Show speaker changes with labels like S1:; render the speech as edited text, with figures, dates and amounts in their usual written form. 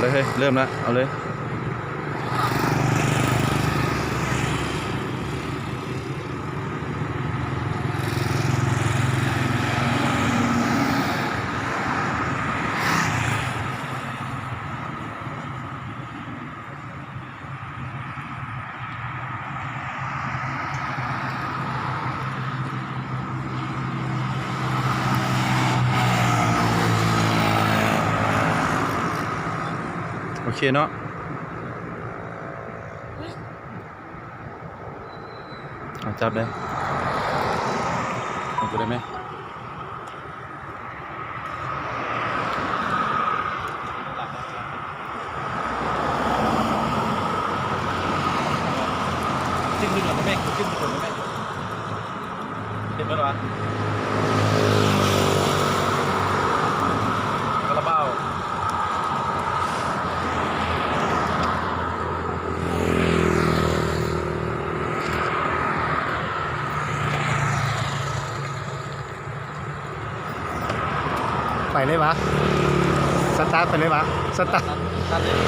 S1: เลยเฮ้ยเริ่มแล้วเอาเลยโอเคเนาะจับได้เอาตัวได้ไหมจิ้มดึงหลังแม่จิ้มดึงหลังแม่เห็นไหมวะคาราบาว
S2: ไปเลยวะสตาร์ทไปเลยวะสตาร์ท